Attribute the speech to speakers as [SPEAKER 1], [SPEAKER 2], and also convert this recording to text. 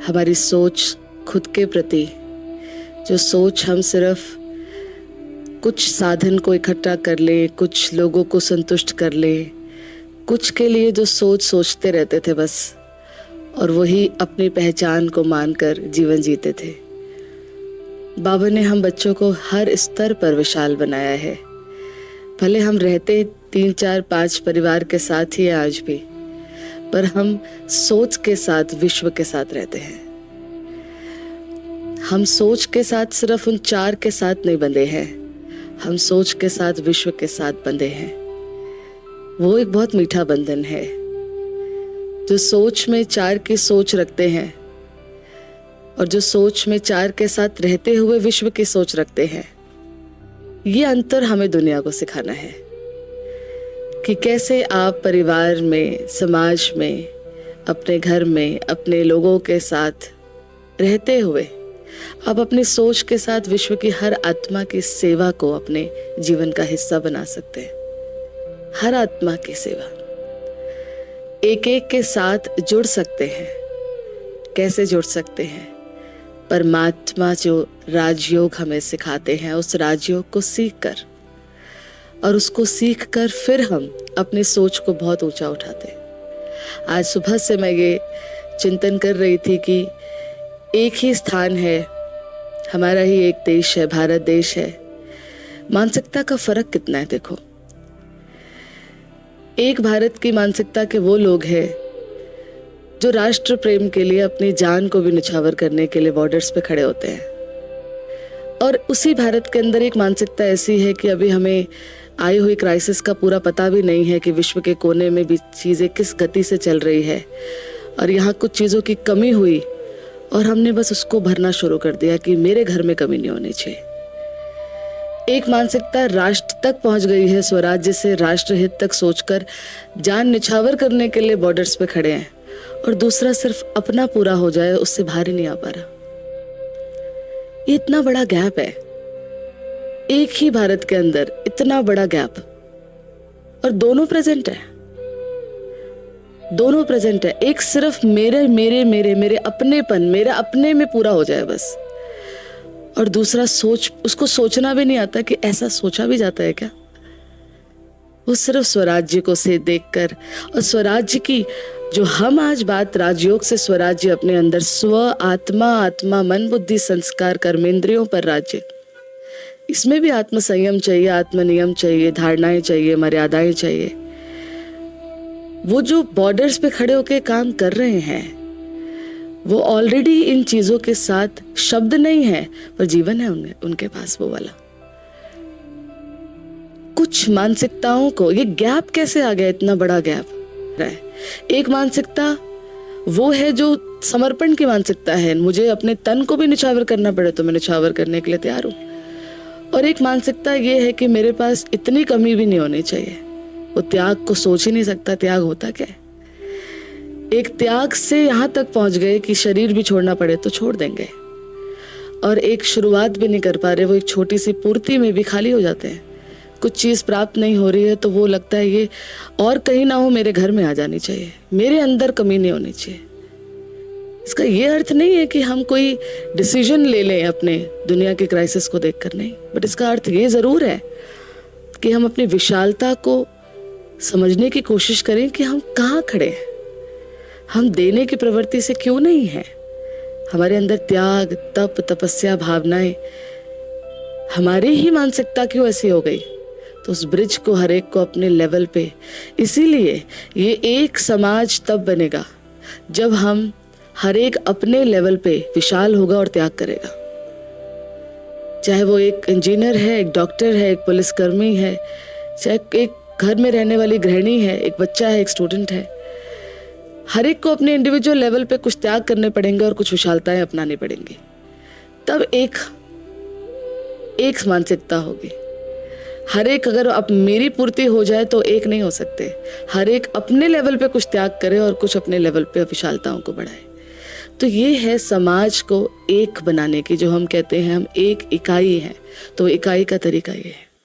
[SPEAKER 1] हमारी सोच खुद के प्रति, जो सोच हम सिर्फ कुछ साधन को इकट्ठा कर लें, कुछ लोगों को संतुष्ट कर लें, कुछ के लिए जो सोचते रहते थे बस, और वही अपनी पहचान को मानकर जीवन जीते थे। बाबा ने हम बच्चों को हर स्तर पर विशाल बनाया है। भले हम रहते 3, 4, 5 परिवार के साथ ही आज भी, पर हम सोच के साथ विश्व के साथ रहते हैं। हम सोच के साथ सिर्फ उन 4 के साथ नहीं बंधे हैं, हम सोच के साथ विश्व के साथ बंधे हैं। वो एक बहुत मीठा बंधन है। जो सोच में 4 की सोच रखते हैं और जो सोच में 4 के साथ रहते हुए विश्व की सोच रखते हैं, ये अंतर हमें दुनिया को सिखाना है कि कैसे आप परिवार में, समाज में, अपने घर में, अपने लोगों के साथ रहते हुए आप अपनी सोच के साथ विश्व की हर आत्मा की सेवा को अपने जीवन का हिस्सा बना सकते हैं। हर आत्मा की सेवा, एक एक के साथ जुड़ सकते हैं। कैसे जुड़ सकते हैं? परमात्मा जो राजयोग हमें सिखाते हैं, उस राजयोग को सीख कर, और उसको सीख कर फिर हम अपनी सोच को बहुत ऊंचा उठाते हैं। आज सुबह से मैं ये चिंतन कर रही थी कि एक ही स्थान है, हमारा ही एक देश है, भारत देश है, मानसिकता का फर्क कितना है। देखो, एक भारत की मानसिकता के वो लोग हैं जो राष्ट्र प्रेम के लिए अपनी जान को भी निछावर करने के लिए बॉर्डर्स पे खड़े होते हैं, और उसी भारत के अंदर एक मानसिकता ऐसी है कि अभी हमें आई हुई क्राइसिस का पूरा पता भी नहीं है कि विश्व के कोने में भी चीज़ें किस गति से चल रही है, और यहाँ कुछ चीज़ों की कमी हुई और हमने बस उसको भरना शुरू कर दिया कि मेरे घर में कमी नहीं होनी चाहिए। एक मानसिकता राष्ट्र तक पहुंच गई है, स्वराज्य से राष्ट्र हित तक सोचकर जान निछावर करने के लिए बॉर्डर्स पे खड़े हैं, और दूसरा सिर्फ अपना पूरा हो जाए उससे बाहर ही नहीं आ पा रहा। ये इतना बड़ा गैप है, एक ही भारत के अंदर इतना बड़ा गैप, और दोनों प्रेजेंट है। दोनों प्रेजेंट है। एक सिर्फ मेरे मेरे मेरे मेरे अपनेपन, मेरा अपने में पूरा हो जाए बस, और दूसरा उसको सोचना भी नहीं आता कि ऐसा सोचा भी जाता है क्या। वो सिर्फ स्वराज्य को से देखकर, और स्वराज्य की जो हम आज बात राजयोग से स्वराज्य अपने अंदर, स्व, आत्मा, आत्मा, मन, बुद्धि, संस्कार, कर्मेंद्रियों पर राज्य, इसमें भी आत्म संयम चाहिए, आत्मनियम चाहिए, धारणाएं चाहिए, मर्यादाएं चाहिए। वो जो बॉर्डर्स पे खड़े होके काम कर रहे हैं, वो ऑलरेडी इन चीजों के साथ शब्द नहीं है पर जीवन है उनके पास वो वाला। कुछ मानसिकताओं को ये गैप कैसे आ गया, इतना बड़ा गैप है। एक मानसिकता वो है जो समर्पण की मानसिकता है, मुझे अपने तन को भी निछावर करना पड़े तो मैं निछावर करने के लिए तैयार हूं। और एक मानसिकता ये है कि मेरे पास इतनी कमी भी नहीं होनी चाहिए। वो त्याग को सोच ही नहीं सकता, त्याग होता क्या है। एक त्याग से यहाँ तक पहुंच गए कि शरीर भी छोड़ना पड़े तो छोड़ देंगे, और एक शुरुआत भी नहीं कर पा रहे, वो एक छोटी सी पूर्ति में भी खाली हो जाते हैं। कुछ चीज़ प्राप्त नहीं हो रही है तो वो लगता है ये और कहीं ना हो, मेरे घर में आ जानी चाहिए, मेरे अंदर कमी नहीं होनी चाहिए। इसका ये अर्थ नहीं है कि हम कोई डिसीजन ले लें अपने दुनिया के क्राइसिस को देखकर, नहीं, बट इसका अर्थ ये ज़रूर है कि हम अपनी विशालता को समझने की कोशिश करें कि हम कहाँ खड़े हैं, हम देने की प्रवृत्ति से क्यों नहीं हैं, हमारे अंदर त्याग, तप, तपस्या, भावनाएं, हमारी ही मानसिकता क्यों ऐसी हो गई। तो उस ब्रिज को हर एक को अपने लेवल पे, इसीलिए ये एक समाज तब बनेगा जब हम हर एक अपने लेवल पे विशाल होगा और त्याग करेगा। चाहे वो एक इंजीनियर है, एक डॉक्टर है, एक पुलिसकर्मी है, चाहे एक घर में रहने वाली गृहिणी है, एक बच्चा है, एक स्टूडेंट है, हर एक को अपने इंडिविजुअल लेवल पे कुछ त्याग करने पड़ेंगे और कुछ विशालताएं अपनानी पड़ेंगी। तब एक मानसिकता होगी। हर एक अगर अब मेरी पूर्ति हो जाए तो एक नहीं हो सकते। हर एक अपने लेवल पे कुछ त्याग करे और कुछ अपने लेवल पे विशालताओं को बढ़ाए। तो ये है समाज को एक बनाने की, जो हम कहते हैं हम एक इकाई हैं, तो इकाई का तरीका ये है।